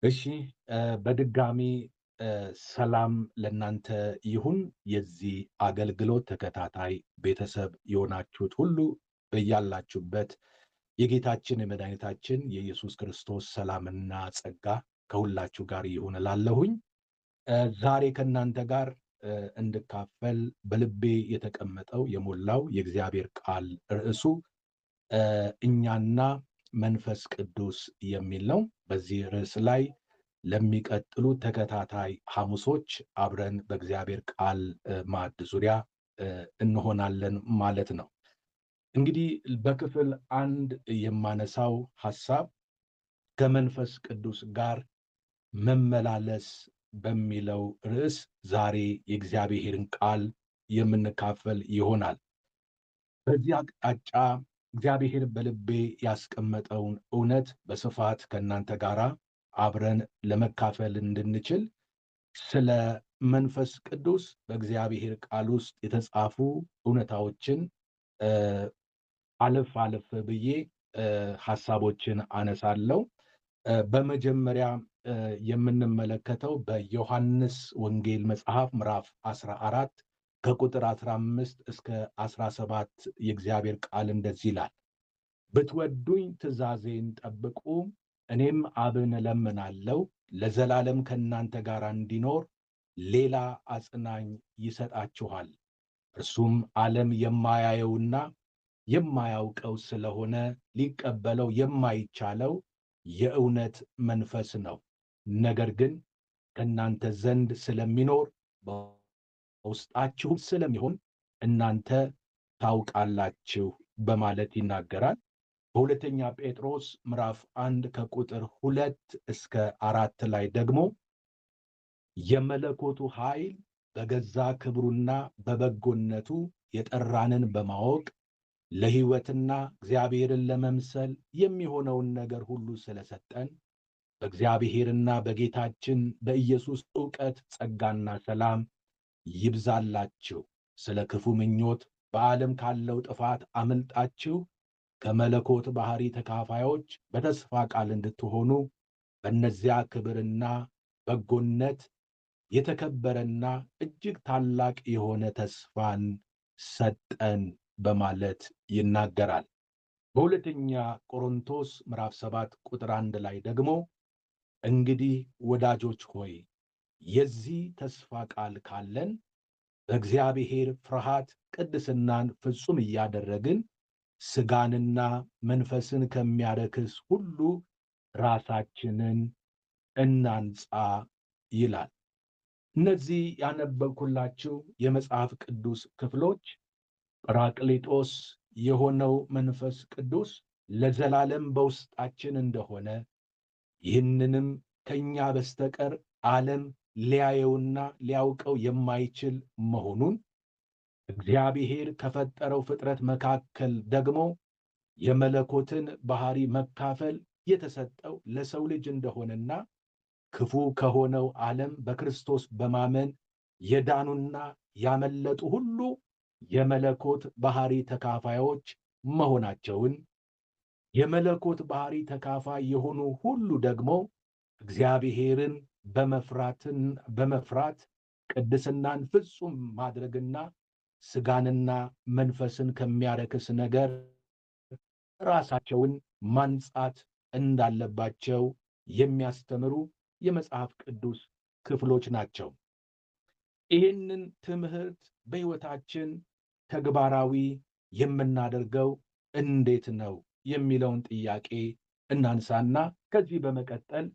እሺ በድጋሚ ሰላም ለእናንተ ይሁን። የዚህ አገልግሎት ተከታታይ ቤተሰብ የሆናችሁት ሁሉ በያላችሁበት የጌታችን የመድኃኒታችን የኢየሱስ ክርስቶስ ሰላምና ጸጋ ከሁላችሁ ጋር ይሁን እላለሁኝ። ዛሬ ከእናንተ ጋር እንድካፈል በልቤ የተቀመጠው የሞላው የእግዚአብሔር ቃል ርዕሱ እኛና መንፈስ ቅዱስ የሚል ነው። በዚህ ርዕስ ላይ ለሚቀጥሉ ተከታታይ ሐሙሶች አብረን በእግዚአብሔር ቃል ማዕድ ዙሪያ እንሆናለን ማለት ነው። እንግዲህ በክፍል 1 የማነሳው ሐሳብ ከመንፈስ ቅዱስ ጋር መመላለስ በሚለው ርዕስ ዛሬ የእግዚአብሔርን ቃል የምንካፈል ይሆናል። በዚህ አቅጣጫ እግዚአብሔር በልቤ ያስቀመጠውን እውነት በስፋት ከእናንተ ጋር አብረን ለመካፈል እንድንችል ስለ መንፈስ ቅዱስ በእግዚአብሔር ቃል ውስጥ የተጻፉ እውነታዎችን አለፍ አለፍ ብዬ ሐሳቦችን አነሳለሁ። በመጀመሪያ የምንመለከተው በዮሐንስ ወንጌል መጽሐፍ ምዕራፍ 14 ከቁጥር 15 እስከ 17 የእግዚአብሔር ቃል እንደዚህ ይላል። ብትወዱኝ ትእዛዜን ጠብቁ፣ እኔም አብን እለምናለሁ ለዘላለም ከእናንተ ጋር እንዲኖር ሌላ አጽናኝ ይሰጣችኋል። እርሱም ዓለም የማያየውና የማያውቀው ስለሆነ ሊቀበለው የማይቻለው የእውነት መንፈስ ነው። ነገር ግን ከእናንተ ዘንድ ስለሚኖር በውስጣችሁም ስለሚሆን እናንተ ታውቃላችሁ በማለት ይናገራል። በሁለተኛ ጴጥሮስ ምዕራፍ 1 ከቁጥር 2 እስከ 4 ላይ ደግሞ የመለኮቱ ኃይል በገዛ ክብሩና በበጎነቱ የጠራንን በማወቅ ለሕይወትና እግዚአብሔርን ለመምሰል የሚሆነውን ነገር ሁሉ ስለሰጠን በእግዚአብሔርና በጌታችን በኢየሱስ ዕውቀት ጸጋና ሰላም ይብዛላችሁ። ስለ ክፉ ምኞት በዓለም ካለው ጥፋት አምልጣችሁ ከመለኮት ባሕሪ ተካፋዮች በተስፋ ቃል እንድትሆኑ በእነዚያ ክብርና በጎነት የተከበረና እጅግ ታላቅ የሆነ ተስፋን ሰጠን በማለት ይናገራል። በሁለተኛ ቆሮንቶስ ምዕራፍ 7 ቁጥር 1 ላይ ደግሞ እንግዲህ ወዳጆች ሆይ የዚህ ተስፋ ቃል ካለን በእግዚአብሔር ፍርሃት ቅድስናን ፍጹም እያደረግን ሥጋንና መንፈስን ከሚያረክስ ሁሉ ራሳችንን እናንጻ ይላል። እነዚህ ያነበብኩላችሁ የመጽሐፍ ቅዱስ ክፍሎች ጰራቅሊጦስ የሆነው መንፈስ ቅዱስ ለዘላለም በውስጣችን እንደሆነ ይህንንም ከእኛ በስተቀር ዓለም ሊያየውና ሊያውቀው የማይችል መሆኑን እግዚአብሔር ከፈጠረው ፍጥረት መካከል ደግሞ የመለኮትን ባሕሪ መካፈል የተሰጠው ለሰው ልጅ እንደሆነና ክፉ ከሆነው ዓለም በክርስቶስ በማመን የዳኑና ያመለጡ ሁሉ የመለኮት ባሕሪ ተካፋዮች መሆናቸውን የመለኮት ባሕሪ ተካፋይ የሆኑ ሁሉ ደግሞ እግዚአብሔርን በመፍራት ቅድስናን ፍጹም ማድረግና ሥጋንና መንፈስን ከሚያረክስ ነገር ራሳቸውን ማንጻት እንዳለባቸው የሚያስተምሩ የመጽሐፍ ቅዱስ ክፍሎች ናቸው። ይህንን ትምህርት በሕይወታችን ተግባራዊ የምናደርገው እንዴት ነው የሚለውን ጥያቄ እናንሳና ከዚህ በመቀጠል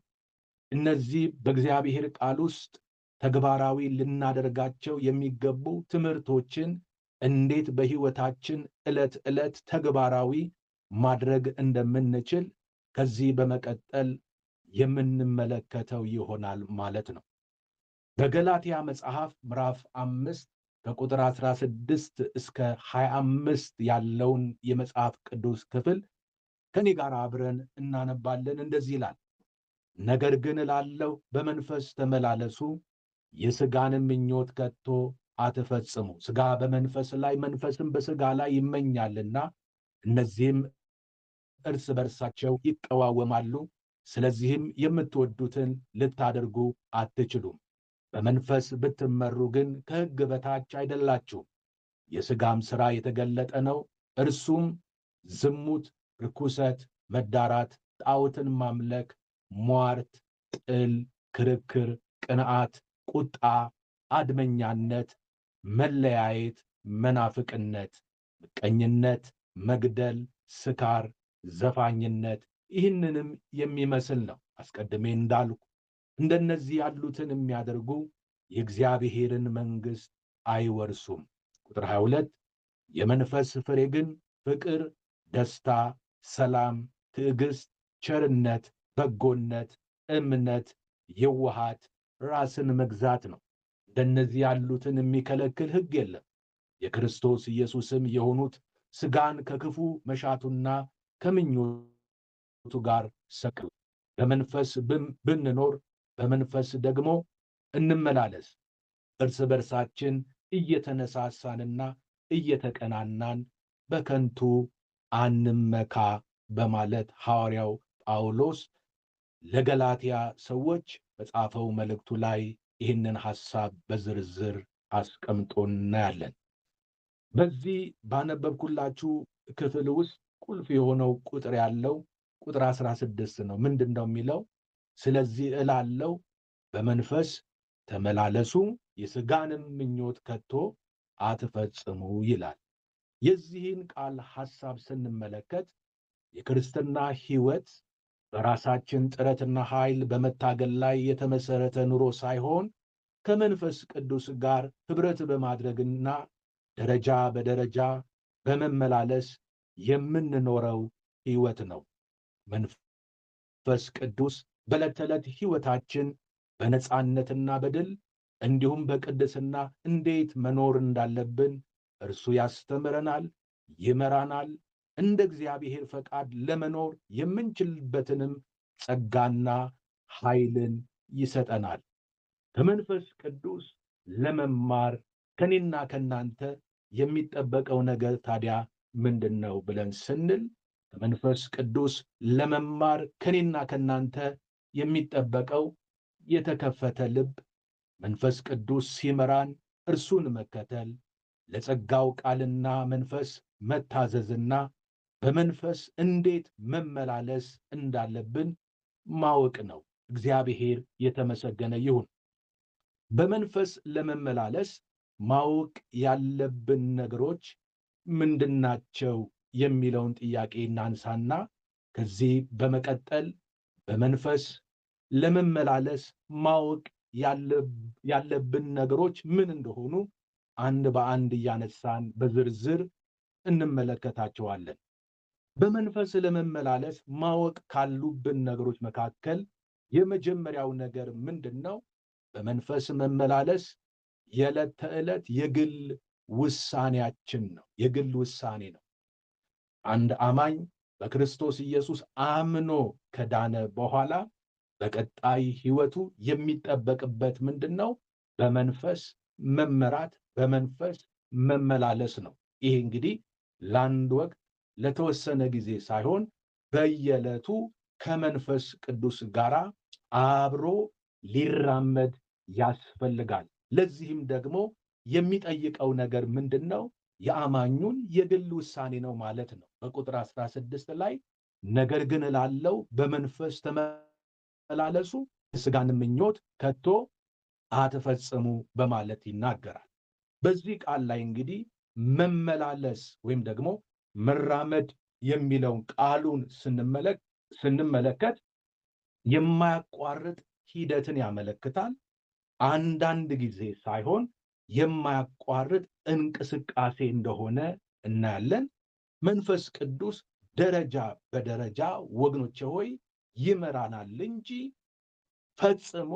እነዚህ በእግዚአብሔር ቃል ውስጥ ተግባራዊ ልናደርጋቸው የሚገቡ ትምህርቶችን እንዴት በሕይወታችን ዕለት ዕለት ተግባራዊ ማድረግ እንደምንችል ከዚህ በመቀጠል የምንመለከተው ይሆናል ማለት ነው። በገላትያ መጽሐፍ ምዕራፍ 5 ከቁጥር 16 እስከ 25 ያለውን የመጽሐፍ ቅዱስ ክፍል ከኔ ጋር አብረን እናነባለን። እንደዚህ ይላል፣ ነገር ግን እላለሁ በመንፈስ ተመላለሱ፣ የሥጋንም ምኞት ከቶ አትፈጽሙ። ሥጋ በመንፈስ ላይ መንፈስም በሥጋ ላይ ይመኛልና እነዚህም እርስ በርሳቸው ይቀዋወማሉ፣ ስለዚህም የምትወዱትን ልታደርጉ አትችሉም። በመንፈስ ብትመሩ ግን ከሕግ በታች አይደላችሁም። የሥጋም ሥራ የተገለጠ ነው፤ እርሱም ዝሙት፣ ርኩሰት፣ መዳራት፣ ጣዖትን ማምለክ፣ ሟርት፣ ጥል፣ ክርክር፣ ቅንዓት፣ ቁጣ፣ አድመኛነት፣ መለያየት፣ መናፍቅነት፣ ምቀኝነት፣ መግደል፣ ስካር፣ ዘፋኝነት ይህንንም የሚመስል ነው። አስቀድሜ እንዳልኩ እንደነዚህ ያሉትን የሚያደርጉ የእግዚአብሔርን መንግሥት አይወርሱም። ቁጥር 22 የመንፈስ ፍሬ ግን ፍቅር፣ ደስታ፣ ሰላም፣ ትዕግሥት፣ ቸርነት፣ በጎነት፣ እምነት፣ የዋሃት፣ ራስን መግዛት ነው። እንደነዚህ ያሉትን የሚከለክል ሕግ የለም። የክርስቶስ ኢየሱስም የሆኑት ሥጋን ከክፉ መሻቱና ከምኞቱ ጋር ሰቀሉ። በመንፈስ ብንኖር በመንፈስ ደግሞ እንመላለስ። እርስ በርሳችን እየተነሳሳንና እየተቀናናን በከንቱ አንመካ በማለት ሐዋርያው ጳውሎስ ለገላትያ ሰዎች በጻፈው መልእክቱ ላይ ይህንን ሐሳብ በዝርዝር አስቀምጦ እናያለን። በዚህ ባነበብኩላችሁ ክፍል ውስጥ ቁልፍ የሆነው ቁጥር ያለው ቁጥር 16 ነው። ምንድን ነው የሚለው? ስለዚህ እላለው በመንፈስ ተመላለሱ፣ የሥጋንም ምኞት ከቶ አትፈጽሙ ይላል። የዚህን ቃል ሐሳብ ስንመለከት የክርስትና ሕይወት በራሳችን ጥረትና ኃይል በመታገል ላይ የተመሠረተ ኑሮ ሳይሆን ከመንፈስ ቅዱስ ጋር ኅብረት በማድረግና ደረጃ በደረጃ በመመላለስ የምንኖረው ሕይወት ነው። መንፈስ ቅዱስ በዕለት ተዕለት ሕይወታችን በነጻነትና በድል እንዲሁም በቅድስና እንዴት መኖር እንዳለብን እርሱ ያስተምረናል፣ ይመራናል። እንደ እግዚአብሔር ፈቃድ ለመኖር የምንችልበትንም ጸጋና ኃይልን ይሰጠናል። ከመንፈስ ቅዱስ ለመማር ከኔና ከናንተ የሚጠበቀው ነገር ታዲያ ምንድን ነው ብለን ስንል ከመንፈስ ቅዱስ ለመማር ከኔና ከናንተ የሚጠበቀው የተከፈተ ልብ፣ መንፈስ ቅዱስ ሲመራን እርሱን መከተል፣ ለጸጋው ቃልና መንፈስ መታዘዝና በመንፈስ እንዴት መመላለስ እንዳለብን ማወቅ ነው። እግዚአብሔር የተመሰገነ ይሁን። በመንፈስ ለመመላለስ ማወቅ ያለብን ነገሮች ምንድናቸው የሚለውን ጥያቄ እናንሳና ከዚህ በመቀጠል በመንፈስ ለመመላለስ ማወቅ ያለብን ነገሮች ምን እንደሆኑ አንድ በአንድ እያነሳን በዝርዝር እንመለከታቸዋለን። በመንፈስ ለመመላለስ ማወቅ ካሉብን ነገሮች መካከል የመጀመሪያው ነገር ምንድን ነው? በመንፈስ መመላለስ የዕለት ተዕለት የግል ውሳኔያችን ነው። የግል ውሳኔ ነው። አንድ አማኝ በክርስቶስ ኢየሱስ አምኖ ከዳነ በኋላ በቀጣይ ሕይወቱ የሚጠበቅበት ምንድን ነው? በመንፈስ መመራት፣ በመንፈስ መመላለስ ነው። ይሄ እንግዲህ ለአንድ ወቅት ለተወሰነ ጊዜ ሳይሆን በየዕለቱ ከመንፈስ ቅዱስ ጋር አብሮ ሊራመድ ያስፈልጋል። ለዚህም ደግሞ የሚጠይቀው ነገር ምንድን ነው? የአማኙን የግል ውሳኔ ነው ማለት ነው። በቁጥር 16 ላይ ነገር ግን እላለው በመንፈስ ተመላለሱ፣ የሥጋን ምኞት ከቶ አትፈጽሙ በማለት ይናገራል። በዚህ ቃል ላይ እንግዲህ መመላለስ ወይም ደግሞ መራመድ የሚለውን ቃሉን ስንመለከት የማያቋርጥ ሂደትን ያመለክታል። አንዳንድ ጊዜ ሳይሆን የማያቋርጥ እንቅስቃሴ እንደሆነ እናያለን። መንፈስ ቅዱስ ደረጃ በደረጃ ወገኖቼ ሆይ ይመራናል እንጂ ፈጽሞ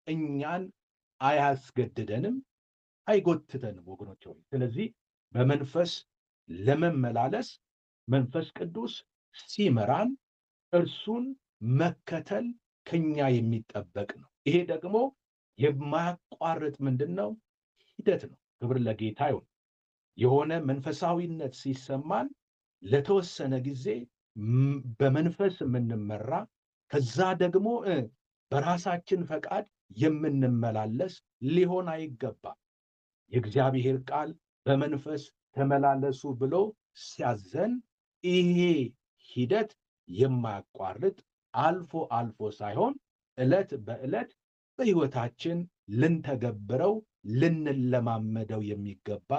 እኛን አያስገድደንም፣ አይጎትተንም ወገኖቼ ሆይ። ስለዚህ በመንፈስ ለመመላለስ መንፈስ ቅዱስ ሲመራን እርሱን መከተል ከኛ የሚጠበቅ ነው። ይሄ ደግሞ የማያቋርጥ ምንድን ነው? ሂደት ነው። ክብር ለጌታ ይሁን። የሆነ መንፈሳዊነት ሲሰማን ለተወሰነ ጊዜ በመንፈስ የምንመራ ከዛ ደግሞ በራሳችን ፈቃድ የምንመላለስ ሊሆን አይገባም። የእግዚአብሔር ቃል በመንፈስ ተመላለሱ ብሎ ሲያዘን ይሄ ሂደት የማያቋርጥ አልፎ አልፎ ሳይሆን ዕለት በዕለት በሕይወታችን ልንተገብረው ልንለማመደው የሚገባ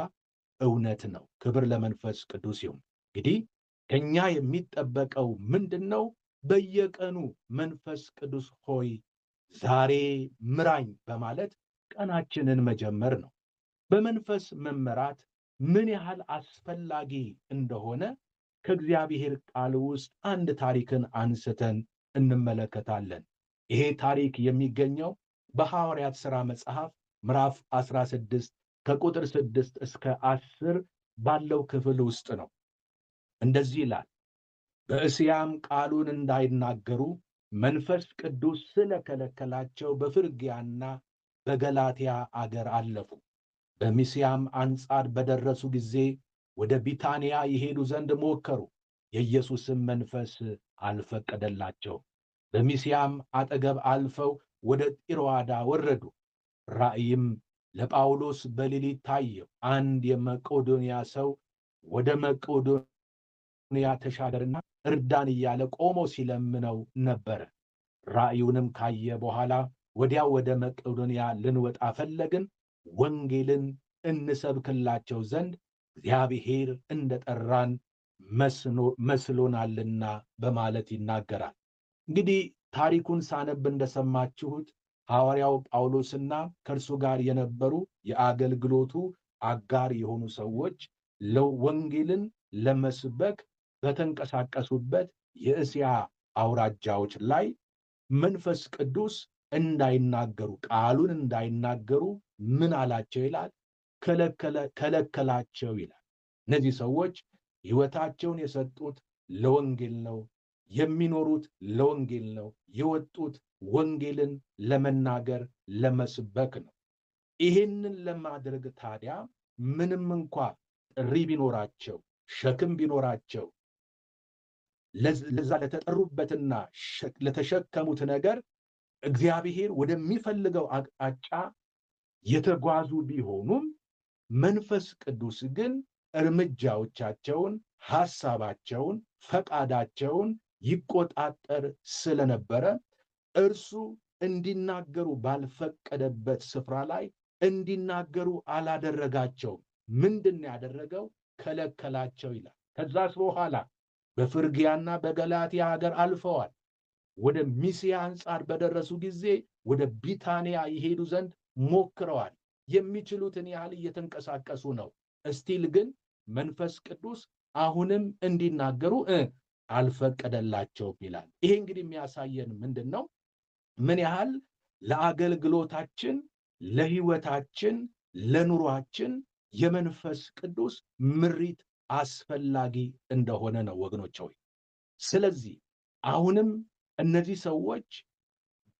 እውነት ነው። ክብር ለመንፈስ ቅዱስ ይሁን። እንግዲህ ከኛ የሚጠበቀው ምንድን ነው? በየቀኑ መንፈስ ቅዱስ ሆይ ዛሬ ምራኝ በማለት ቀናችንን መጀመር ነው። በመንፈስ መመራት ምን ያህል አስፈላጊ እንደሆነ ከእግዚአብሔር ቃል ውስጥ አንድ ታሪክን አንስተን እንመለከታለን። ይሄ ታሪክ የሚገኘው በሐዋርያት ሥራ መጽሐፍ ምዕራፍ 16 ከቁጥር 6 እስከ 10 ባለው ክፍል ውስጥ ነው። እንደዚህ ይላል። በእስያም ቃሉን እንዳይናገሩ መንፈስ ቅዱስ ስለከለከላቸው በፍርግያና በገላትያ አገር አለፉ። በሚስያም አንጻር በደረሱ ጊዜ ወደ ቢታንያ ይሄዱ ዘንድ ሞከሩ፣ የኢየሱስም መንፈስ አልፈቀደላቸው። በሚስያም አጠገብ አልፈው ወደ ጢሮአዳ ወረዱ። ራእይም ለጳውሎስ በሌሊት ታየው። አንድ የመቄዶንያ ሰው ወደ መቄዶንያ ተሻገርና እርዳን እያለ ቆሞ ሲለምነው ነበረ። ራእዩንም ካየ በኋላ ወዲያው ወደ መቄዶንያ ልንወጣ ፈለግን፣ ወንጌልን እንሰብክላቸው ዘንድ እግዚአብሔር እንደጠራን መስሎናልና በማለት ይናገራል። እንግዲህ ታሪኩን ሳነብ እንደሰማችሁት ሐዋርያው ጳውሎስና ከእርሱ ጋር የነበሩ የአገልግሎቱ አጋር የሆኑ ሰዎች ወንጌልን ለመስበክ በተንቀሳቀሱበት የእስያ አውራጃዎች ላይ መንፈስ ቅዱስ እንዳይናገሩ ቃሉን እንዳይናገሩ ምን አላቸው ይላል? ከለከላቸው ይላል። እነዚህ ሰዎች ሕይወታቸውን የሰጡት ለወንጌል ነው፣ የሚኖሩት ለወንጌል ነው፣ የወጡት ወንጌልን ለመናገር ለመስበክ ነው። ይህንን ለማድረግ ታዲያ ምንም እንኳ ጥሪ ቢኖራቸው ሸክም ቢኖራቸው ለዛ ለተጠሩበትና ለተሸከሙት ነገር እግዚአብሔር ወደሚፈልገው አቅጣጫ የተጓዙ ቢሆኑም መንፈስ ቅዱስ ግን እርምጃዎቻቸውን፣ ሐሳባቸውን፣ ፈቃዳቸውን ይቆጣጠር ስለነበረ እርሱ እንዲናገሩ ባልፈቀደበት ስፍራ ላይ እንዲናገሩ አላደረጋቸውም። ምንድን ያደረገው? ከለከላቸው ይላል። ከዛስ በኋላ በፍርግያና በገላትያ ሀገር አልፈዋል። ወደ ሚስያ አንጻር በደረሱ ጊዜ ወደ ቢታንያ ይሄዱ ዘንድ ሞክረዋል። የሚችሉትን ያህል እየተንቀሳቀሱ ነው። እስቲል ግን መንፈስ ቅዱስ አሁንም እንዲናገሩ አልፈቀደላቸውም ይላል። ይሄ እንግዲህ የሚያሳየን ምንድን ነው? ምን ያህል ለአገልግሎታችን፣ ለሕይወታችን፣ ለኑሯችን የመንፈስ ቅዱስ ምሪት አስፈላጊ እንደሆነ ነው ወገኖች ሆይ። ስለዚህ አሁንም እነዚህ ሰዎች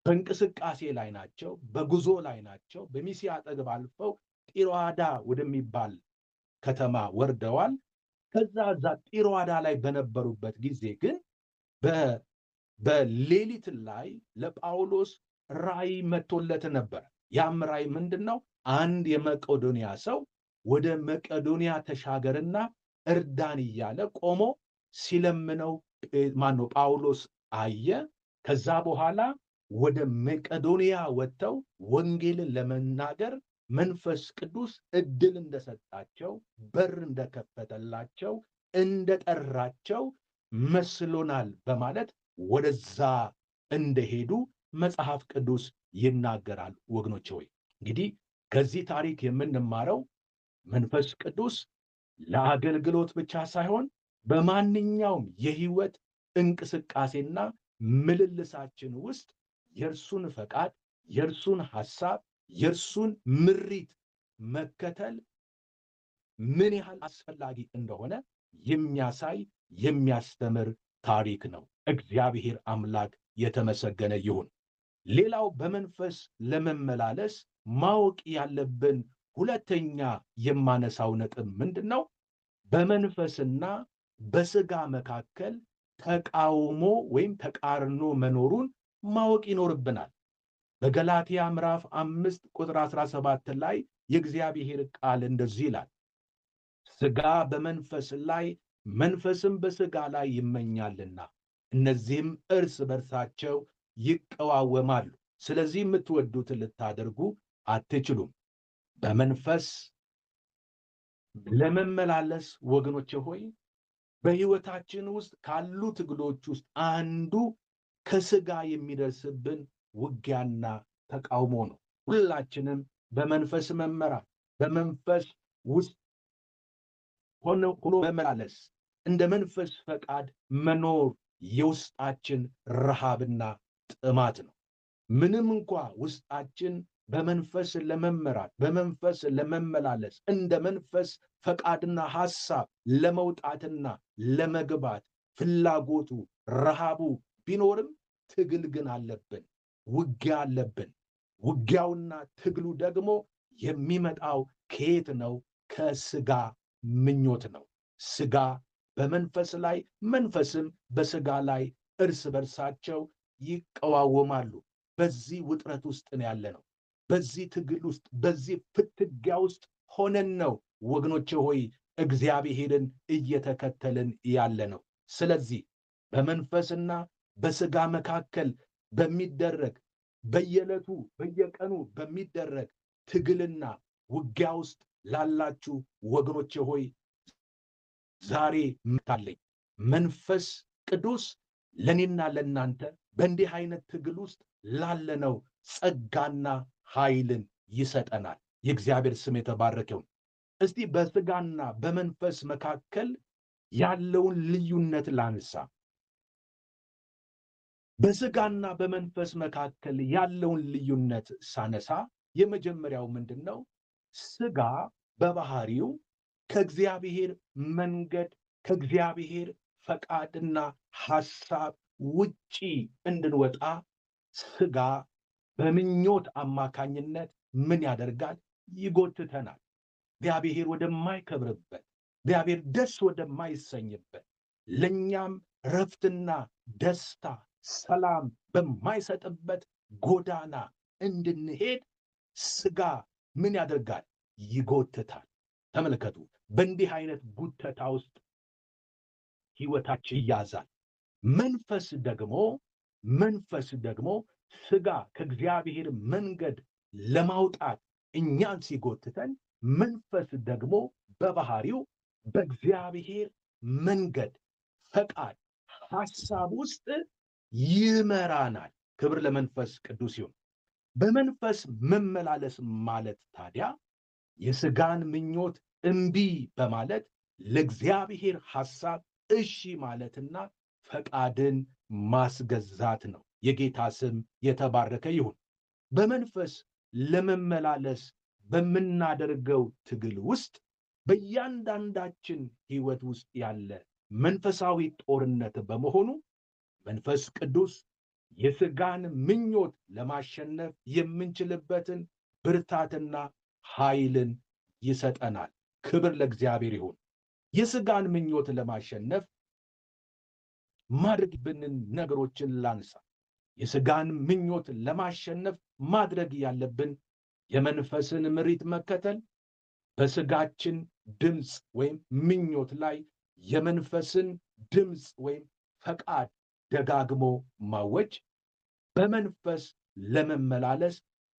በእንቅስቃሴ ላይ ናቸው፣ በጉዞ ላይ ናቸው። በሚስያ አጠገብ አልፈው ጢሮአዳ ወደሚባል ከተማ ወርደዋል። ከዛ ጢሮአዳ ላይ በነበሩበት ጊዜ ግን በሌሊት ላይ ለጳውሎስ ራእይ መጥቶለት ነበር። ያም ራእይ ምንድን ነው? አንድ የመቄዶንያ ሰው ወደ መቄዶንያ ተሻገርና እርዳን እያለ ቆሞ ሲለምነው ጳውሎስ አየ። ከዛ በኋላ ወደ መቄዶንያ ወጥተው ወንጌልን ለመናገር መንፈስ ቅዱስ ዕድል እንደሰጣቸው፣ በር እንደከፈተላቸው፣ እንደጠራቸው መስሎናል በማለት ወደዛ እንደሄዱ መጽሐፍ ቅዱስ ይናገራል። ወገኖች ሆይ እንግዲህ ከዚህ ታሪክ የምንማረው መንፈስ ቅዱስ ለአገልግሎት ብቻ ሳይሆን በማንኛውም የሕይወት እንቅስቃሴና ምልልሳችን ውስጥ የእርሱን ፈቃድ፣ የእርሱን ሐሳብ፣ የእርሱን ምሪት መከተል ምን ያህል አስፈላጊ እንደሆነ የሚያሳይ የሚያስተምር ታሪክ ነው። እግዚአብሔር አምላክ የተመሰገነ ይሁን። ሌላው በመንፈስ ለመመላለስ ማወቅ ያለብን ሁለተኛ የማነሳው ነጥብ ምንድን ነው? በመንፈስና በሥጋ መካከል ተቃውሞ ወይም ተቃርኖ መኖሩን ማወቅ ይኖርብናል። በገላትያ ምዕራፍ 5 ቁጥር 17 ላይ የእግዚአብሔር ቃል እንደዚህ ይላል፣ ሥጋ በመንፈስ ላይ መንፈስም በሥጋ ላይ ይመኛልና እነዚህም እርስ በርሳቸው ይቀዋወማሉ። ስለዚህ የምትወዱትን ልታደርጉ አትችሉም። በመንፈስ ለመመላለስ ወገኖቼ ሆይ በሕይወታችን ውስጥ ካሉ ትግሎች ውስጥ አንዱ ከሥጋ የሚደርስብን ውጊያና ተቃውሞ ነው። ሁላችንም በመንፈስ መመራት፣ በመንፈስ ውስጥ ሆኖ መመላለስ፣ እንደ መንፈስ ፈቃድ መኖር የውስጣችን ረሃብና ጥማት ነው። ምንም እንኳ ውስጣችን በመንፈስ ለመመራት፣ በመንፈስ ለመመላለስ፣ እንደ መንፈስ ፈቃድና ሐሳብ ለመውጣትና ለመግባት ፍላጎቱ ረሃቡ ቢኖርም ትግል ግን አለብን፣ ውጊያ አለብን። ውጊያውና ትግሉ ደግሞ የሚመጣው ከየት ነው? ከሥጋ ምኞት ነው። ሥጋ በመንፈስ ላይ መንፈስም በሥጋ ላይ እርስ በርሳቸው ይቀዋወማሉ። በዚህ ውጥረት ውስጥ ነው ያለ ነው። በዚህ ትግል ውስጥ፣ በዚህ ፍትጊያ ውስጥ ሆነን ነው ወገኖቼ ሆይ እግዚአብሔርን እየተከተልን ያለ ነው። ስለዚህ በመንፈስና በሥጋ መካከል በሚደረግ በየዕለቱ በየቀኑ በሚደረግ ትግልና ውጊያ ውስጥ ላላችሁ ወገኖቼ ሆይ ዛሬ ምታለኝ መንፈስ ቅዱስ ለኔና ለናንተ በእንዲህ አይነት ትግል ውስጥ ላለነው ጸጋና ኃይልን ይሰጠናል። የእግዚአብሔር ስም የተባረከው። እስቲ በሥጋና በመንፈስ መካከል ያለውን ልዩነት ላንሳ። በሥጋና በመንፈስ መካከል ያለውን ልዩነት ሳነሳ የመጀመሪያው ምንድን ነው? ሥጋ በባህሪው ከእግዚአብሔር መንገድ ከእግዚአብሔር ፈቃድና ሐሳብ ውጪ እንድንወጣ ሥጋ በምኞት አማካኝነት ምን ያደርጋል? ይጎትተናል። እግዚአብሔር ወደማይከብርበት፣ እግዚአብሔር ደስ ወደማይሰኝበት፣ ለእኛም ረፍትና ደስታ ሰላም በማይሰጥበት ጎዳና እንድንሄድ ሥጋ ምን ያደርጋል? ይጎትታል። ተመልከቱ፣ በእንዲህ አይነት ጉተታ ውስጥ ሕይወታችን ይያዛል። መንፈስ ደግሞ ሥጋ ከእግዚአብሔር መንገድ ለማውጣት እኛን ሲጎትተን፣ መንፈስ ደግሞ በባህሪው በእግዚአብሔር መንገድ ፈቃድ ሐሳብ ውስጥ ይመራናል። ክብር ለመንፈስ ቅዱስ ይሁን። በመንፈስ መመላለስ ማለት ታዲያ የሥጋን ምኞት እምቢ በማለት ለእግዚአብሔር ሐሳብ እሺ ማለትና ፈቃድን ማስገዛት ነው። የጌታ ስም የተባረከ ይሁን። በመንፈስ ለመመላለስ በምናደርገው ትግል ውስጥ በእያንዳንዳችን ሕይወት ውስጥ ያለ መንፈሳዊ ጦርነት በመሆኑ መንፈስ ቅዱስ የሥጋን ምኞት ለማሸነፍ የምንችልበትን ብርታትና ኃይልን ይሰጠናል። ክብር ለእግዚአብሔር ይሁን። የሥጋን ምኞት ለማሸነፍ ማድረግ ብንን ነገሮችን ላንሳ። የሥጋን ምኞት ለማሸነፍ ማድረግ ያለብን የመንፈስን ምሪት መከተል፣ በሥጋችን ድምፅ ወይም ምኞት ላይ የመንፈስን ድምፅ ወይም ፈቃድ ደጋግሞ ማወጅ፣ በመንፈስ ለመመላለስ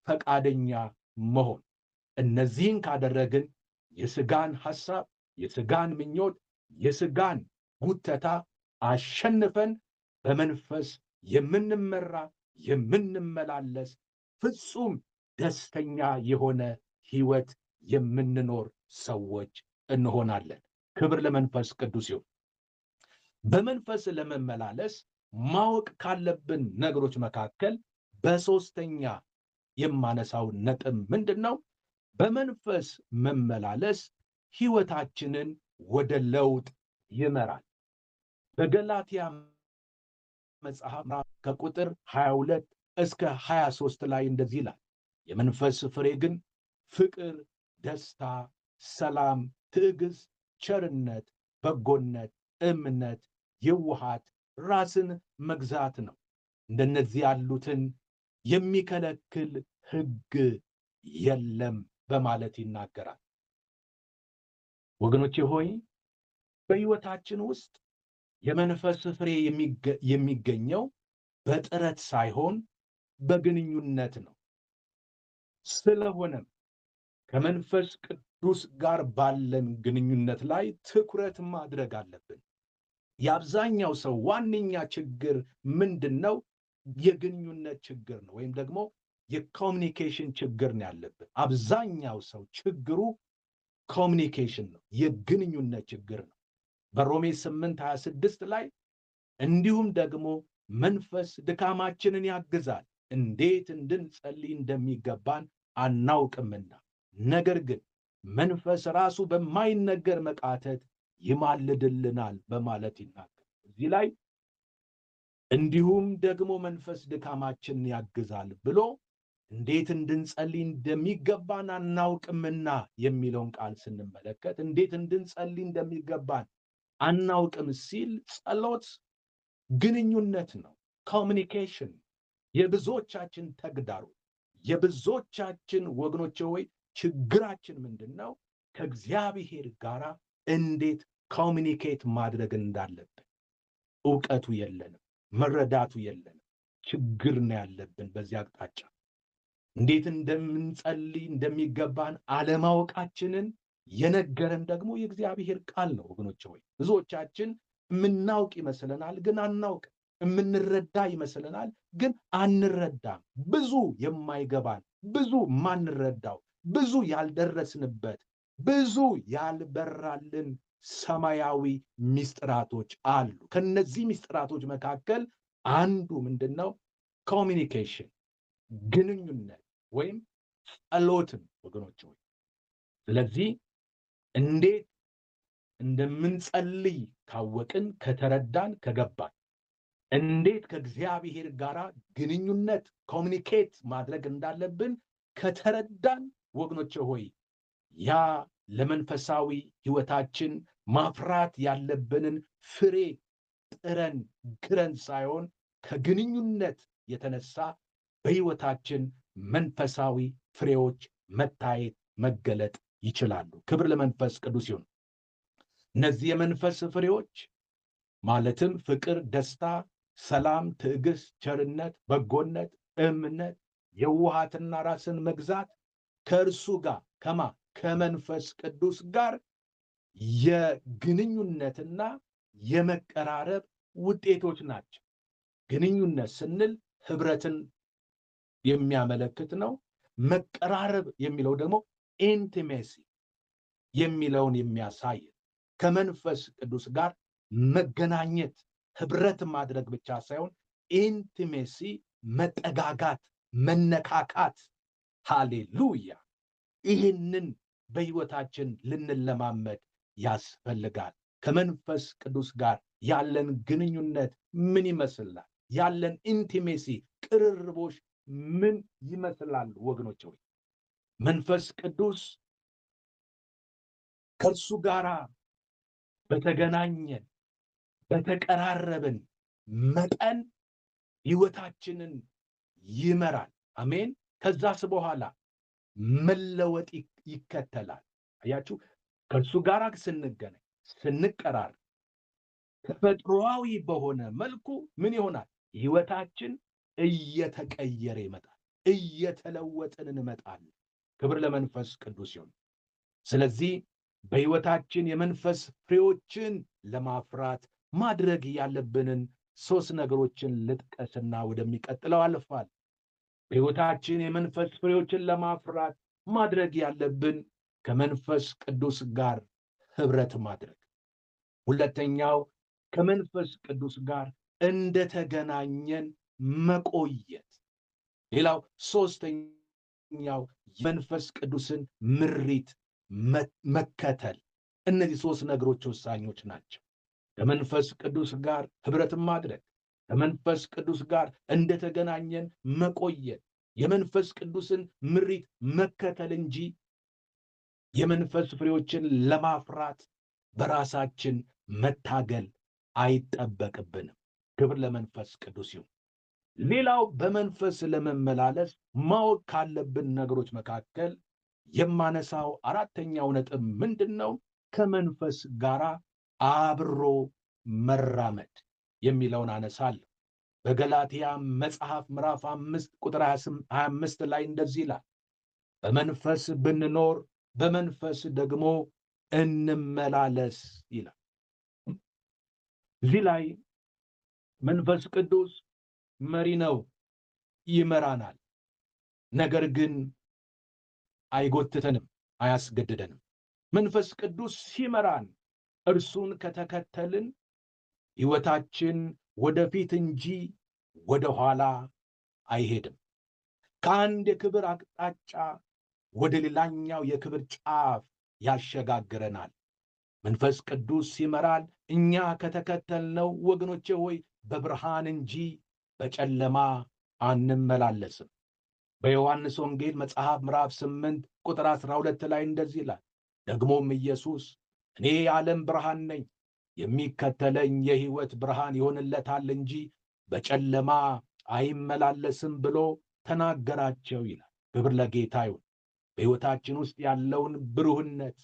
ፈቃደኛ መሆን። እነዚህን ካደረግን የሥጋን ሐሳብ፣ የሥጋን ምኞት፣ የሥጋን ጉተታ አሸንፈን በመንፈስ የምንመራ የምንመላለስ ፍጹም ደስተኛ የሆነ ሕይወት የምንኖር ሰዎች እንሆናለን። ክብር ለመንፈስ ቅዱስ ይሁን። በመንፈስ ለመመላለስ ማወቅ ካለብን ነገሮች መካከል በሦስተኛ የማነሳው ነጥብ ምንድን ነው? በመንፈስ መመላለስ ሕይወታችንን ወደ ለውጥ ይመራል። በገላትያ መጽሐፍ ከቁጥር 22 እስከ 23 ላይ እንደዚህ ይላል፣ የመንፈስ ፍሬ ግን ፍቅር፣ ደስታ፣ ሰላም፣ ትዕግሥት፣ ቸርነት፣ በጎነት፣ እምነት፣ የውሃት፣ ራስን መግዛት ነው። እንደነዚህ ያሉትን የሚከለክል ሕግ የለም በማለት ይናገራል። ወገኖቼ ሆይ በሕይወታችን ውስጥ የመንፈስ ፍሬ የሚገኘው በጥረት ሳይሆን በግንኙነት ነው። ስለሆነም ከመንፈስ ቅዱስ ጋር ባለን ግንኙነት ላይ ትኩረት ማድረግ አለብን። የአብዛኛው ሰው ዋነኛ ችግር ምንድን ነው? የግንኙነት ችግር ነው፣ ወይም ደግሞ የኮሚኒኬሽን ችግር ነው ያለብን። አብዛኛው ሰው ችግሩ ኮሚኒኬሽን ነው፣ የግንኙነት ችግር ነው። በሮሜ 8:26 ላይ እንዲሁም ደግሞ መንፈስ ድካማችንን ያግዛል፣ እንዴት እንድንጸልይ እንደሚገባን አናውቅምና፣ ነገር ግን መንፈስ ራሱ በማይነገር መቃተት ይማልድልናል በማለት ይናገራል። እዚህ ላይ እንዲሁም ደግሞ መንፈስ ድካማችንን ያግዛል ብሎ እንዴት እንድንጸልይ እንደሚገባን አናውቅምና የሚለውን ቃል ስንመለከት እንዴት እንድንጸልይ እንደሚገባን አናውቅም ሲል ጸሎት ግንኙነት ነው፣ ኮሚኒኬሽን። የብዙዎቻችን ተግዳሮት፣ የብዙዎቻችን ወገኖች ሆይ ችግራችን ምንድን ነው? ከእግዚአብሔር ጋር እንዴት ኮሚኒኬት ማድረግ እንዳለብን ዕውቀቱ የለንም፣ መረዳቱ የለንም። ችግር ነው ያለብን በዚህ አቅጣጫ። እንዴት እንደምንጸልይ እንደሚገባን አለማወቃችንን የነገረን ደግሞ የእግዚአብሔር ቃል ነው። ወገኖች ሆይ ብዙዎቻችን የምናውቅ ይመስለናል፣ ግን አናውቅ። የምንረዳ ይመስለናል፣ ግን አንረዳም። ብዙ የማይገባን፣ ብዙ ማንረዳው፣ ብዙ ያልደረስንበት፣ ብዙ ያልበራልን ሰማያዊ ምስጢራቶች አሉ። ከነዚህ ምስጢራቶች መካከል አንዱ ምንድነው? ኮሚኒኬሽን፣ ግንኙነት ወይም ጸሎትን ወገኖች ሆይ። ስለዚህ እንዴት እንደምንጸልይ ካወቅን፣ ከተረዳን፣ ከገባን፣ እንዴት ከእግዚአብሔር ጋር ግንኙነት ኮሚኒኬት ማድረግ እንዳለብን ከተረዳን ወገኖች ሆይ ያ ለመንፈሳዊ ሕይወታችን ማፍራት ያለብንን ፍሬ ጥረን ግረን ሳይሆን ከግንኙነት የተነሳ በሕይወታችን መንፈሳዊ ፍሬዎች መታየት መገለጥ ይችላሉ። ክብር ለመንፈስ ቅዱስ ይሁን። እነዚህ የመንፈስ ፍሬዎች ማለትም ፍቅር፣ ደስታ፣ ሰላም፣ ትዕግስት፣ ቸርነት፣ በጎነት፣ እምነት፣ የዋሃትና ራስን መግዛት ከእርሱ ጋር ከመንፈስ ቅዱስ ጋር የግንኙነትና የመቀራረብ ውጤቶች ናቸው። ግንኙነት ስንል ህብረትን የሚያመለክት ነው። መቀራረብ የሚለው ደግሞ ኢንቲሜሲ የሚለውን የሚያሳይ ከመንፈስ ቅዱስ ጋር መገናኘት ህብረት ማድረግ ብቻ ሳይሆን ኢንቲሜሲ፣ መጠጋጋት፣ መነካካት። ሃሌሉያ! ይህንን በሕይወታችን ልንለማመድ ያስፈልጋል። ከመንፈስ ቅዱስ ጋር ያለን ግንኙነት ምን ይመስላል? ያለን ኢንቲሜሲ፣ ቅርርቦች ምን ይመስላል? ወገኖች ሆይ መንፈስ ቅዱስ ከእርሱ ጋር በተገናኘን በተቀራረብን መጠን ሕይወታችንን ይመራል። አሜን። ከዛስ በኋላ መለወጥ ይከተላል። አያችሁ፣ ከእርሱ ጋር ስንገናኝ ስንቀራረብ ተፈጥሮአዊ በሆነ መልኩ ምን ይሆናል? ሕይወታችን እየተቀየረ ይመጣል። እየተለወጥን እንመጣለን። ክብር ለመንፈስ ቅዱስ ይሁን። ስለዚህ በሕይወታችን የመንፈስ ፍሬዎችን ለማፍራት ማድረግ ያለብንን 3 ነገሮችን ልጥቀስና ወደሚቀጥለው አልፋል። በሕይወታችን የመንፈስ ፍሬዎችን ለማፍራት ማድረግ ያለብን ከመንፈስ ቅዱስ ጋር ህብረት ማድረግ። ሁለተኛው ከመንፈስ ቅዱስ ጋር እንደተገናኘን መቆየት። ሌላው ሶስተኛው የመንፈስ ቅዱስን ምሪት መከተል። እነዚህ 3 ነገሮች ወሳኞች ናቸው። ከመንፈስ ቅዱስ ጋር ህብረትን ማድረግ፣ ከመንፈስ ቅዱስ ጋር እንደተገናኘን መቆየት፣ የመንፈስ ቅዱስን ምሪት መከተል እንጂ የመንፈስ ፍሬዎችን ለማፍራት በራሳችን መታገል አይጠበቅብንም። ክብር ለመንፈስ ቅዱስ ይሁን። ሌላው በመንፈስ ለመመላለስ ማወቅ ካለብን ነገሮች መካከል የማነሳው አራተኛው ነጥብ ምንድን ነው? ከመንፈስ ጋር አብሮ መራመድ የሚለውን አነሳለሁ። በገላትያ መጽሐፍ ምዕራፍ 5 ቁጥር 25 ላይ እንደዚህ ይላል፣ በመንፈስ ብንኖር በመንፈስ ደግሞ እንመላለስ ይላል። እዚህ ላይ መንፈስ ቅዱስ መሪ ነው፣ ይመራናል። ነገር ግን አይጎትተንም፣ አያስገድደንም። መንፈስ ቅዱስ ሲመራን እርሱን ከተከተልን ሕይወታችን ወደፊት እንጂ ወደ ኋላ አይሄድም። ከአንድ የክብር አቅጣጫ ወደ ሌላኛው የክብር ጫፍ ያሸጋግረናል። መንፈስ ቅዱስ ሲመራን እኛ ከተከተልነው ወገኖቼ ሆይ በብርሃን እንጂ በጨለማ አንመላለስም። በዮሐንስ ወንጌል መጽሐፍ ምዕራፍ 8 ቁጥር 12 ላይ እንደዚህ ይላል፣ ደግሞም ኢየሱስ እኔ የዓለም ብርሃን ነኝ፣ የሚከተለኝ የሕይወት ብርሃን ይሆንለታል እንጂ በጨለማ አይመላለስም ብሎ ተናገራቸው ይላል። ክብር ለጌታ ይሁን። በሕይወታችን ውስጥ ያለውን ብሩህነት፣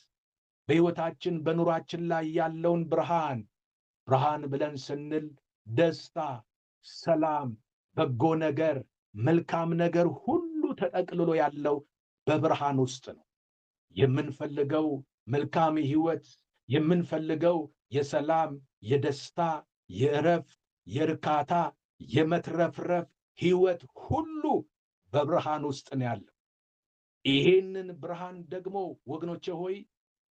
በሕይወታችን በኑሯችን ላይ ያለውን ብርሃን ብለን ስንል ደስታ፣ ሰላም፣ በጎ ነገር፣ መልካም ነገር ሁሉ ተጠቅልሎ ያለው በብርሃን ውስጥ ነው። የምንፈልገው መልካም ሕይወት፣ የምንፈልገው የሰላም፣ የደስታ፣ የእረፍት፣ የእርካታ፣ የመትረፍረፍ ሕይወት ሁሉ በብርሃን ውስጥ ነው ያለው። ይሄንን ብርሃን ደግሞ ወገኖቼ ሆይ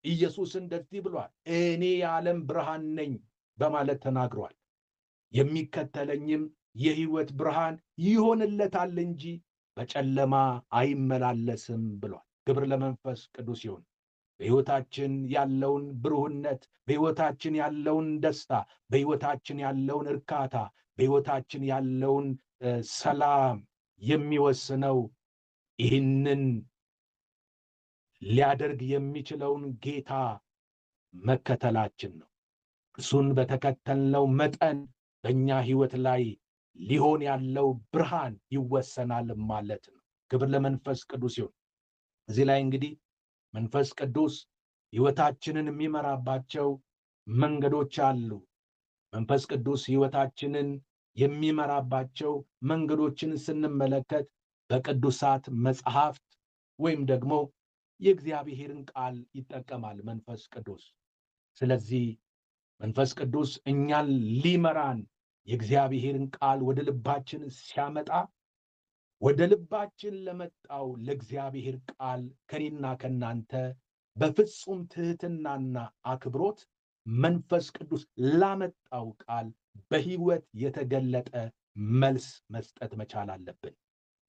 ኢየሱስ እንደዚህ ብሏል፣ እኔ የዓለም ብርሃን ነኝ በማለት ተናግሯል። የሚከተለኝም የሕይወት ብርሃን ይሆንለታል እንጂ በጨለማ አይመላለስም ብሏል። ክብር ለመንፈስ ቅዱስ ይሁን። በሕይወታችን ያለውን ብሩህነት፣ በሕይወታችን ያለውን ደስታ፣ በሕይወታችን ያለውን እርካታ፣ በሕይወታችን ያለውን ሰላም የሚወስነው ይህንን ሊያደርግ የሚችለውን ጌታ መከተላችን ነው። እሱን በተከተልነው መጠን በእኛ ሕይወት ላይ ሊሆን ያለው ብርሃን ይወሰናል ማለት ነው። ክብር ለመንፈስ ቅዱስ ይሁን። እዚህ ላይ እንግዲህ መንፈስ ቅዱስ ሕይወታችንን የሚመራባቸው መንገዶች አሉ። መንፈስ ቅዱስ ሕይወታችንን የሚመራባቸው መንገዶችን ስንመለከት በቅዱሳት መጽሐፍት ወይም ደግሞ የእግዚአብሔርን ቃል ይጠቀማል መንፈስ ቅዱስ። ስለዚህ መንፈስ ቅዱስ እኛን ሊመራን የእግዚአብሔርን ቃል ወደ ልባችን ሲያመጣ ወደ ልባችን ለመጣው ለእግዚአብሔር ቃል ከኔና ከናንተ በፍጹም ትሕትናና አክብሮት መንፈስ ቅዱስ ላመጣው ቃል በሕይወት የተገለጠ መልስ መስጠት መቻል አለብን።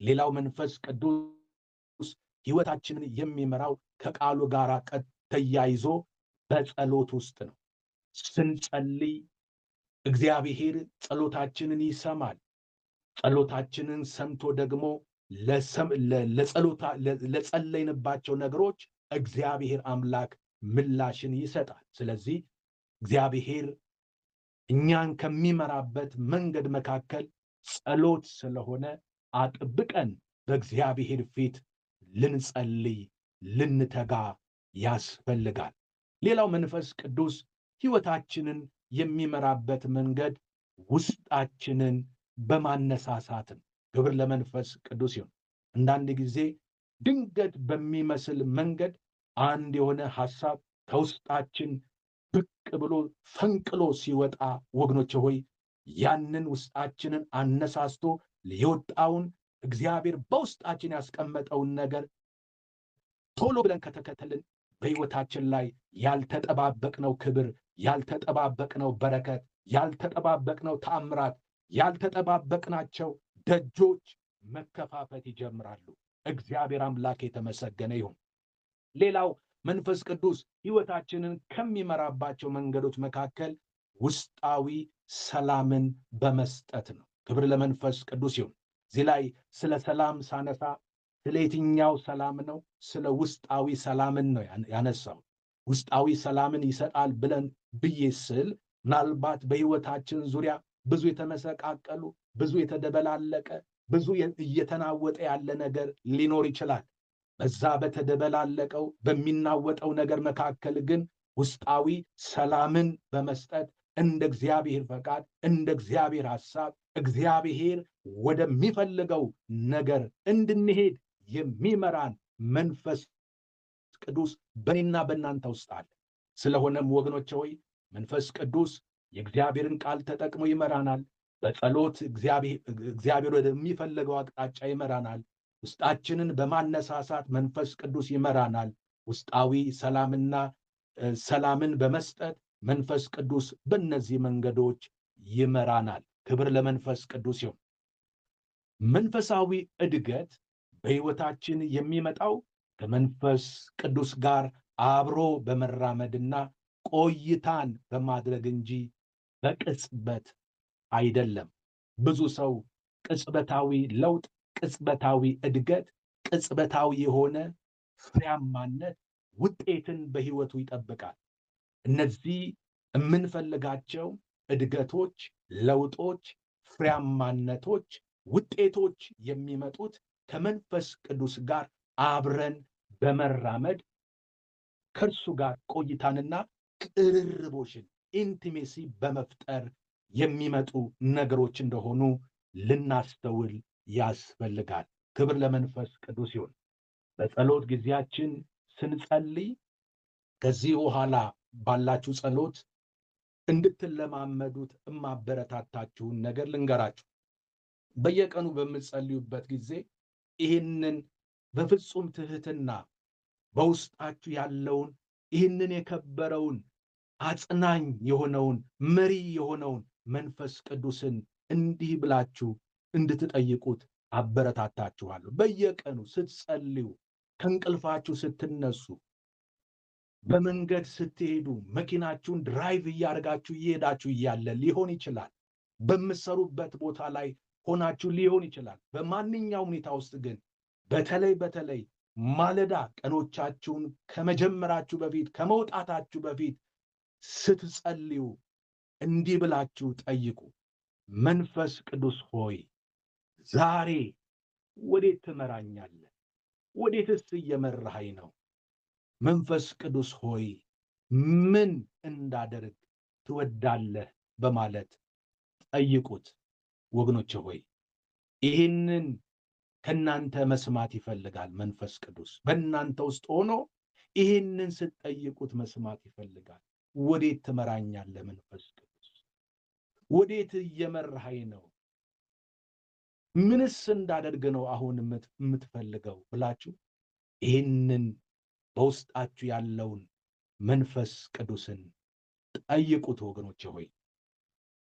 ሌላው መንፈስ ቅዱስ ሕይወታችንን የሚመራው ከቃሉ ጋር ተያይዞ በጸሎት ውስጥ ነው። ስንጸልይ እግዚአብሔር ጸሎታችንን ይሰማል። ጸሎታችንን ሰምቶ ደግሞ ለጸለይንባቸው ነገሮች እግዚአብሔር አምላክ ምላሽን ይሰጣል። ስለዚህ እግዚአብሔር እኛን ከሚመራበት መንገድ መካከል ጸሎት ስለሆነ አጥብቀን በእግዚአብሔር ፊት ልንጸልይ ልንተጋ ያስፈልጋል። ሌላው መንፈስ ቅዱስ ሕይወታችንን የሚመራበት መንገድ ውስጣችንን በማነሳሳትን። ክብር ለመንፈስ ቅዱስ ይሁን። አንዳንድ ጊዜ ድንገት በሚመስል መንገድ አንድ የሆነ ሐሳብ ከውስጣችን ብቅ ብሎ ፈንቅሎ ሲወጣ ወገኖች ሆይ ያንን ውስጣችንን አነሳስቶ የወጣውን እግዚአብሔር በውስጣችን ያስቀመጠውን ነገር ቶሎ ብለን ከተከተልን በሕይወታችን ላይ ያልተጠባበቅነው ክብር፣ ያልተጠባበቅነው በረከት፣ ያልተጠባበቅነው ተአምራት፣ ያልተጠባበቅናቸው ደጆች መከፋፈት ይጀምራሉ። እግዚአብሔር አምላክ የተመሰገነ ይሁን። ሌላው መንፈስ ቅዱስ ሕይወታችንን ከሚመራባቸው መንገዶች መካከል ውስጣዊ ሰላምን በመስጠት ነው። ክብር ለመንፈስ ቅዱስ ይሁን። እዚህ ላይ ስለ ሰላም ሳነሳ ስለ የትኛው ሰላም ነው? ስለ ውስጣዊ ሰላምን ነው ያነሳው። ውስጣዊ ሰላምን ይሰጣል ብዬ ስል ምናልባት በሕይወታችን ዙሪያ ብዙ የተመሰቃቀሉ፣ ብዙ የተደበላለቀ፣ ብዙ እየተናወጠ ያለ ነገር ሊኖር ይችላል። በዛ በተደበላለቀው በሚናወጠው ነገር መካከል ግን ውስጣዊ ሰላምን በመስጠት እንደ እግዚአብሔር ፈቃድ፣ እንደ እግዚአብሔር ሐሳብ እግዚአብሔር ወደሚፈልገው ነገር እንድንሄድ የሚመራን መንፈስ ቅዱስ በእኔና በእናንተ ውስጥ አለ። ስለሆነም ወገኖቼ ሆይ መንፈስ ቅዱስ የእግዚአብሔርን ቃል ተጠቅሞ ይመራናል። በጸሎት እግዚአብሔር ወደሚፈልገው አቅጣጫ ይመራናል። ውስጣችንን በማነሳሳት መንፈስ ቅዱስ ይመራናል። ውስጣዊ ሰላምን በመስጠት መንፈስ ቅዱስ በእነዚህ መንገዶች ይመራናል። ክብር ለመንፈስ ቅዱስ ይሁን። መንፈሳዊ እድገት በሕይወታችን የሚመጣው ከመንፈስ ቅዱስ ጋር አብሮ በመራመድና ቆይታን በማድረግ እንጂ በቅጽበት አይደለም። ብዙ ሰው ቅጽበታዊ ለውጥ፣ ቅጽበታዊ እድገት፣ ቅጽበታዊ የሆነ ፍሬያማነት፣ ውጤትን በሕይወቱ ይጠብቃል። እነዚህ የምንፈልጋቸው እድገቶች፣ ለውጦች፣ ፍሬያማነቶች፣ ውጤቶች የሚመጡት ከመንፈስ ቅዱስ ጋር አብረን በመራመድ ከእርሱ ጋር ቆይታንና ቅርርቦሽን ኢንቲሜሲ በመፍጠር የሚመጡ ነገሮች እንደሆኑ ልናስተውል ያስፈልጋል። ክብር ለመንፈስ ቅዱስ ይሁን። በጸሎት ጊዜያችን ስንጸልይ ከዚህ በኋላ ባላችሁ ጸሎት እንድትለማመዱት እማበረታታችሁን ነገር ልንገራችሁ። በየቀኑ በምትጸልዩበት ጊዜ ይህንን በፍጹም ትህትና በውስጣችሁ ያለውን ይህንን የከበረውን አጽናኝ የሆነውን መሪ የሆነውን መንፈስ ቅዱስን እንዲህ ብላችሁ እንድትጠይቁት አበረታታችኋለሁ። በየቀኑ ስትጸልዩ፣ ከእንቅልፋችሁ ስትነሱ፣ በመንገድ ስትሄዱ፣ መኪናችሁን ድራይቭ እያደረጋችሁ እየሄዳችሁ እያለ ሊሆን ይችላል። በምትሰሩበት ቦታ ላይ ሆናችሁ ሊሆን ይችላል። በማንኛውም ሁኔታ ውስጥ ግን በተለይ ማለዳ ቀኖቻችሁን ከመጀመራችሁ በፊት ከመውጣታችሁ በፊት ስትጸልዩ እንዲህ ብላችሁ ጠይቁ። መንፈስ ቅዱስ ሆይ ዛሬ ወዴት ትመራኛለህ? ወዴትስ እየመራኸኝ ነው? መንፈስ ቅዱስ ሆይ ምን እንዳደርግ ትወዳለህ? በማለት ጠይቁት። ወገኖቼ ሆይ ይህንን ከእናንተ መስማት ይፈልጋል። መንፈስ ቅዱስ በእናንተ ውስጥ ሆኖ ይህንን ስትጠይቁት መስማት ይፈልጋል። ወዴት ትመራኛለህ? መንፈስ ቅዱስ ወዴት እየመራኸኝ ነው? ምንስ እንዳደርግ ነው አሁን የምትፈልገው ብላችሁ ይህንን በውስጣችሁ ያለውን መንፈስ ቅዱስን ጠይቁት። ወገኖቼ ሆይ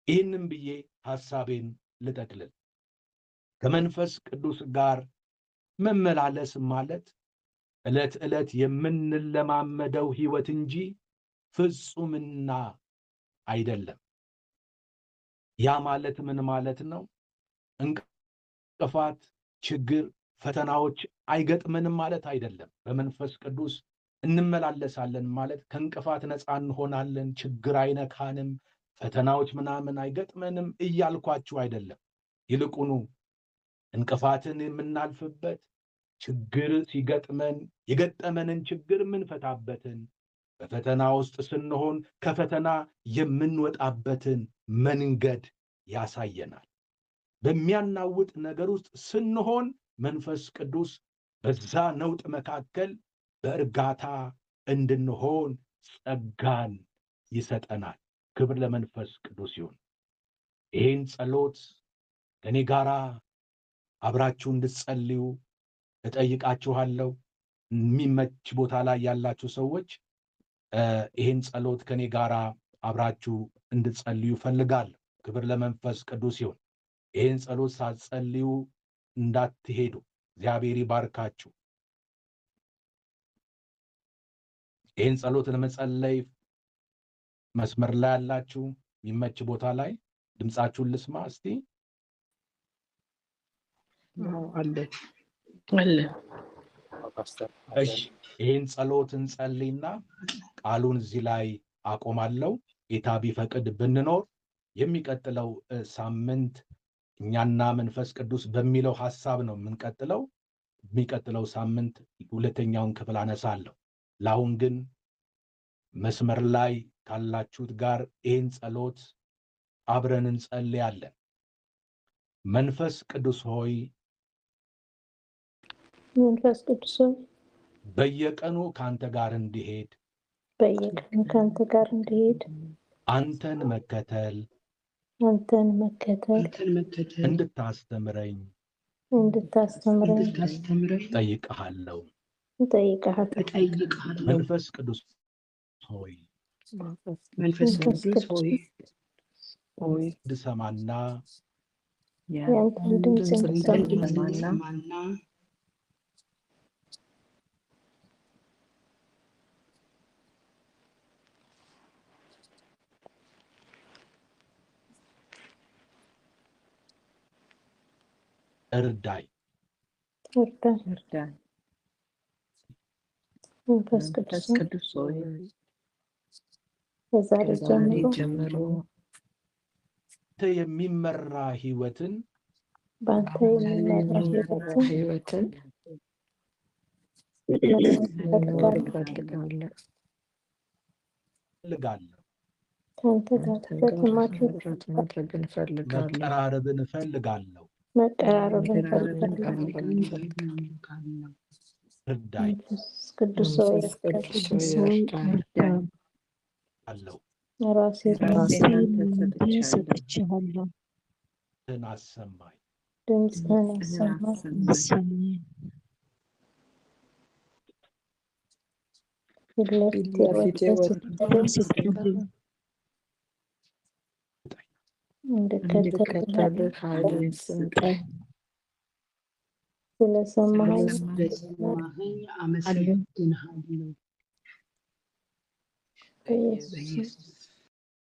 ይህንን ብዬ ሐሳቤን ልጠቅልል። ከመንፈስ ቅዱስ ጋር መመላለስ ማለት ዕለት ዕለት የምንለማመደው ሕይወት እንጂ ፍጹምና አይደለም። ያ ማለት ምን ማለት ነው? እንቅፋት፣ ችግር፣ ፈተናዎች አይገጥመንም ማለት አይደለም። በመንፈስ ቅዱስ እንመላለሳለን ማለት ከእንቅፋት ነፃ እንሆናለን፣ ችግር አይነካንም፣ ፈተናዎች ምናምን አይገጥመንም እያልኳችሁ አይደለም። ይልቁኑ እንቅፋትን የምናልፍበት፣ ችግር ሲገጥመን የገጠመንን ችግር የምንፈታበትን፣ በፈተና ውስጥ ስንሆን ከፈተና የምንወጣበትን መንገድ ያሳየናል። በሚያናውጥ ነገር ውስጥ ስንሆን መንፈስ ቅዱስ በዛ ነውጥ መካከል በእርጋታ እንድንሆን ጸጋን ይሰጠናል። ክብር ለመንፈስ ቅዱስ ይሁን። ይህን ጸሎት ከኔ ጋራ አብራችሁ እንድትጸልዩ እጠይቃችኋለሁ። የሚመች ቦታ ላይ ያላችሁ ሰዎች ይህን ጸሎት ከኔ ጋራ አብራችሁ እንድትጸልዩ ፈልጋለሁ። ክብር ለመንፈስ ቅዱስ ይሁን። ይህን ጸሎት ሳትጸልዩ እንዳትሄዱ። እግዚአብሔር ይባርካችሁ። ይህን ጸሎት ለመጸለይ መስመር ላይ ያላችሁ የሚመች ቦታ ላይ ድምጻችሁን ልስማ እስቲ። አለ። እሺ ይህን ጸሎት እንጸልይና ቃሉን እዚህ ላይ አቆማለሁ። ጌታ ቢፈቅድ ብንኖር የሚቀጥለው ሳምንት እኛና መንፈስ ቅዱስ በሚለው ሐሳብ ነው የምንቀጥለው። የሚቀጥለው ሳምንት ሁለተኛውን ክፍል አነሳለሁ። ለአሁን ግን መስመር ላይ ካላችሁት ጋር ይህን ጸሎት አብረን እንጸልያለን። መንፈስ ቅዱስ ሆይ በየቀኑ ከአንተ ጋር እንዲሄድ አንተን መከተል እንድታስተምረኝ ጠይቀሃለሁ። መንፈስ ቅዱስ ሆይ እንድሰማና ያንተን ድምፅ እንድሰማና እርዳኝ። መንፈስ ቅዱስ ሆይ ከዛሬ ጀምሮ የሚመራ ህይወትን በአንተ የሚመራ ህይወትን እፈልጋለሁ። ከአንተ ጋር መቀራረብን እፈልጋለሁ። እርዳኝ። ቅዱስ ሆይ ራሴን ሰጥቼሃለሁ። አሰማኝ። ድምፅህን አሰማኝ። ፊት ለፊት እንድከተልህ ኃይልን ስጠኝ። ስለሰማኸኝ አመሰግንሃለሁ። በኢየሱስ